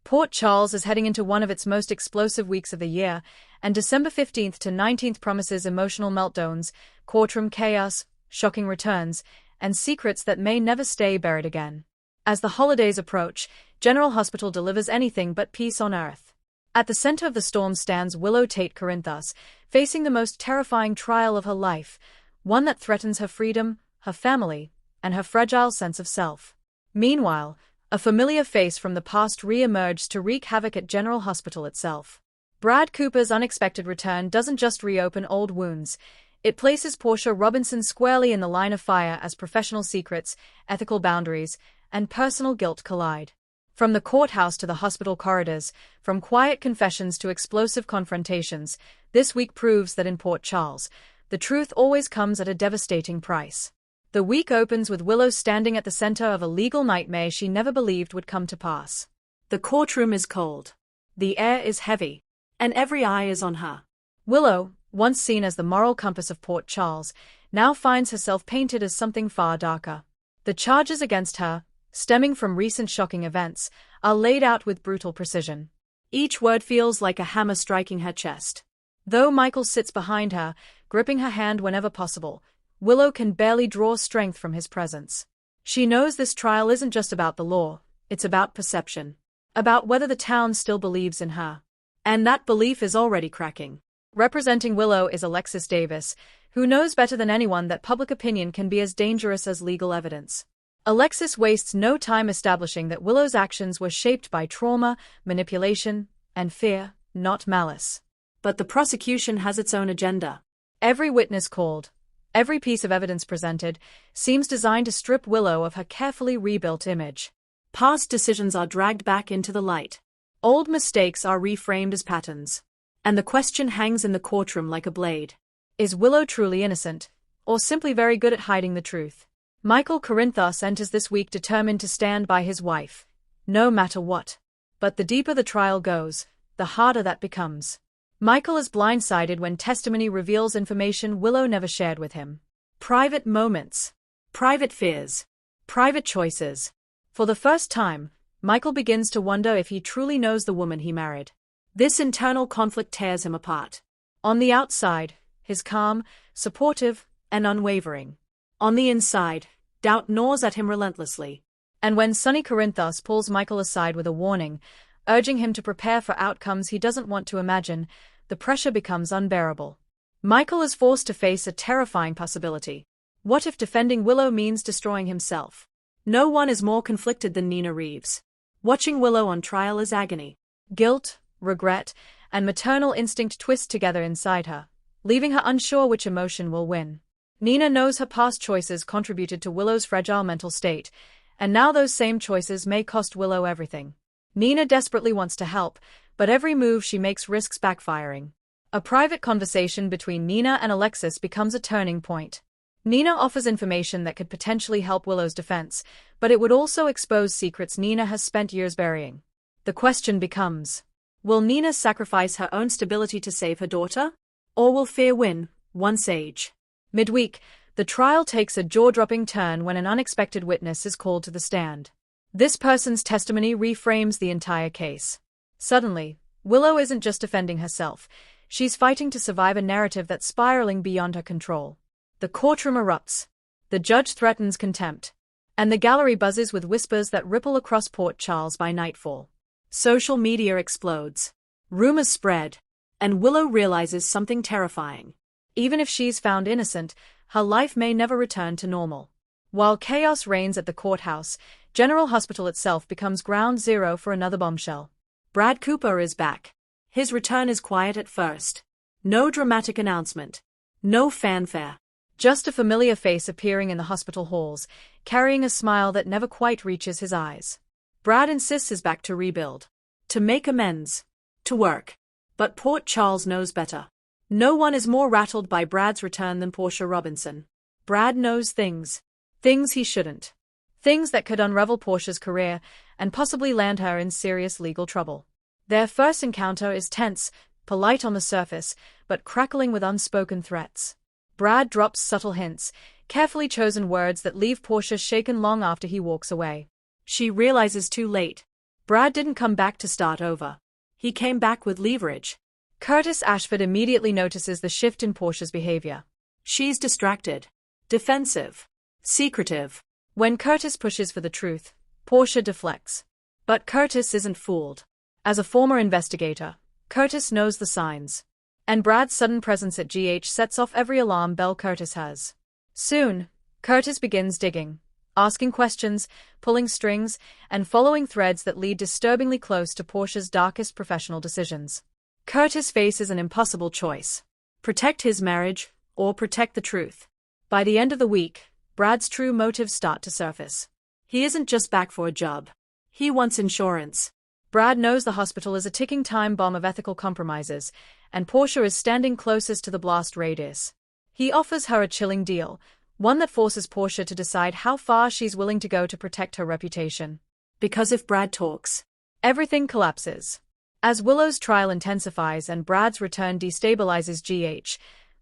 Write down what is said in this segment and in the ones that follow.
Port Charles is heading into one of its most explosive weeks of the year, and December 15th to 19th promises emotional meltdowns, courtroom chaos, shocking returns, and secrets that may never stay buried again. As the holidays approach, General Hospital delivers anything but peace on earth. At the center of the storm stands Willow Tate Corinthos, facing the most terrifying trial of her life, one that threatens her freedom, her family, and her fragile sense of self. Meanwhile, a familiar face from the past re-emerged to wreak havoc at General Hospital itself. Brad Cooper's unexpected return doesn't just reopen old wounds, it places Portia Robinson squarely in the line of fire as professional secrets, ethical boundaries, and personal guilt collide. From the courthouse to the hospital corridors, from quiet confessions to explosive confrontations, this week proves that in Port Charles, the truth always comes at a devastating price. The week opens with Willow standing at the center of a legal nightmare she never believed would come to pass. The courtroom is cold. The air is heavy. And every eye is on her. Willow, once seen as the moral compass of Port Charles, now finds herself painted as something far darker. The charges against her, stemming from recent shocking events, are laid out with brutal precision. Each word feels like a hammer striking her chest. Though Michael sits behind her, gripping her hand whenever possible, Willow can barely draw strength from his presence. She knows this trial isn't just about the law, it's about perception. About whether the town still believes in her. And that belief is already cracking. Representing Willow is Alexis Davis, who knows better than anyone that public opinion can be as dangerous as legal evidence. Alexis wastes no time establishing that Willow's actions were shaped by trauma, manipulation, and fear, not malice. But the prosecution has its own agenda. Every witness called, every piece of evidence presented, seems designed to strip Willow of her carefully rebuilt image. Past decisions are dragged back into the light. Old mistakes are reframed as patterns. And the question hangs in the courtroom like a blade. Is Willow truly innocent, or simply very good at hiding the truth? Michael Corinthos enters this week determined to stand by his wife, no matter what. But the deeper the trial goes, the harder that becomes. Michael is blindsided when testimony reveals information Willow never shared with him. Private moments. Private fears. Private choices. For the first time, Michael begins to wonder if he truly knows the woman he married. This internal conflict tears him apart. On the outside, he's calm, supportive, and unwavering. On the inside, doubt gnaws at him relentlessly. And when Sonny Corinthos pulls Michael aside with a warning, urging him to prepare for outcomes he doesn't want to imagine, the pressure becomes unbearable. Michael is forced to face a terrifying possibility. What if defending Willow means destroying himself? No one is more conflicted than Nina Reeves. Watching Willow on trial is agony. Guilt, regret, and maternal instinct twist together inside her, leaving her unsure which emotion will win. Nina knows her past choices contributed to Willow's fragile mental state, and now those same choices may cost Willow everything. Nina desperately wants to help, but every move she makes risks backfiring. A private conversation between Nina and Alexis becomes a turning point. Nina offers information that could potentially help Willow's defense, but it would also expose secrets Nina has spent years burying. The question becomes, will Nina sacrifice her own stability to save her daughter? Or will fear win, one sage? Midweek, the trial takes a jaw-dropping turn when an unexpected witness is called to the stand. This person's testimony reframes the entire case. Suddenly, Willow isn't just defending herself, she's fighting to survive a narrative that's spiraling beyond her control. The courtroom erupts. The judge threatens contempt. And the gallery buzzes with whispers that ripple across Port Charles by nightfall. Social media explodes. Rumors spread. And Willow realizes something terrifying. Even if she's found innocent, her life may never return to normal. While chaos reigns at the courthouse, General Hospital itself becomes ground zero for another bombshell. Brad Cooper is back. His return is quiet at first. No dramatic announcement. No fanfare. Just a familiar face appearing in the hospital halls, carrying a smile that never quite reaches his eyes. Brad insists he's back to rebuild. To make amends. To work. But Port Charles knows better. No one is more rattled by Brad's return than Portia Robinson. Brad knows things. Things he shouldn't. Things that could unravel Portia's career and possibly land her in serious legal trouble. Their first encounter is tense, polite on the surface, but crackling with unspoken threats. Brad drops subtle hints, carefully chosen words that leave Portia shaken long after he walks away. She realizes too late. Brad didn't come back to start over. He came back with leverage. Curtis Ashford immediately notices the shift in Portia's behavior. She's distracted, defensive, secretive. When Curtis pushes for the truth, Portia deflects. But Curtis isn't fooled. As a former investigator, Curtis knows the signs. And Brad's sudden presence at GH sets off every alarm bell Curtis has. Soon, Curtis begins digging, asking questions, pulling strings, and following threads that lead disturbingly close to Portia's darkest professional decisions. Curtis faces an impossible choice: protect his marriage, or protect the truth. By the end of the week, Brad's true motives start to surface. He isn't just back for a job. He wants insurance. Brad knows the hospital is a ticking time bomb of ethical compromises, and Portia is standing closest to the blast radius. He offers her a chilling deal, one that forces Portia to decide how far she's willing to go to protect her reputation. Because if Brad talks, everything collapses. As Willow's trial intensifies and Brad's return destabilizes GH,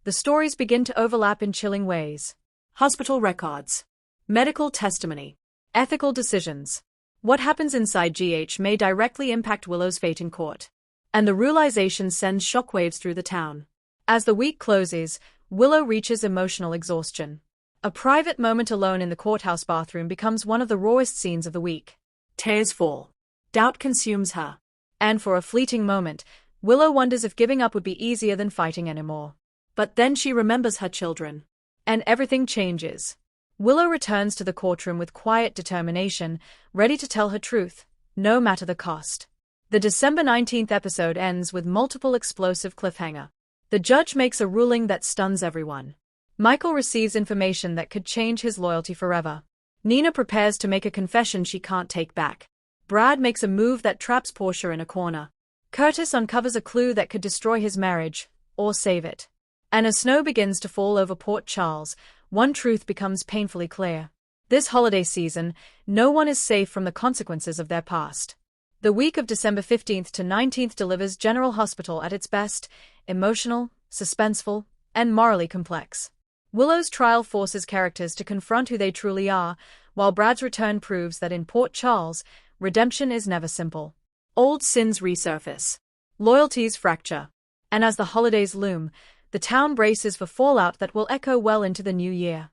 the stories begin to overlap in chilling ways. Hospital records, medical testimony, ethical decisions. What happens inside GH may directly impact Willow's fate in court. And the realization sends shockwaves through the town. As the week closes, Willow reaches emotional exhaustion. A private moment alone in the courthouse bathroom becomes one of the rawest scenes of the week. Tears fall. Doubt consumes her. And for a fleeting moment, Willow wonders if giving up would be easier than fighting anymore. But then she remembers her children. And everything changes. Willow returns to the courtroom with quiet determination, ready to tell her truth, no matter the cost. The December 19th episode ends with multiple explosive cliffhanger. The judge makes a ruling that stuns everyone. Michael receives information that could change his loyalty forever. Nina prepares to make a confession she can't take back. Brad makes a move that traps Portia in a corner. Curtis uncovers a clue that could destroy his marriage, or save it. And as snow begins to fall over Port Charles, one truth becomes painfully clear. This holiday season, no one is safe from the consequences of their past. The week of December 15th to 19th delivers General Hospital at its best: emotional, suspenseful, and morally complex. Willow's trial forces characters to confront who they truly are, while Brad's return proves that in Port Charles, redemption is never simple. Old sins resurface. Loyalties fracture. And as the holidays loom, the town braces for fallout that will echo well into the new year.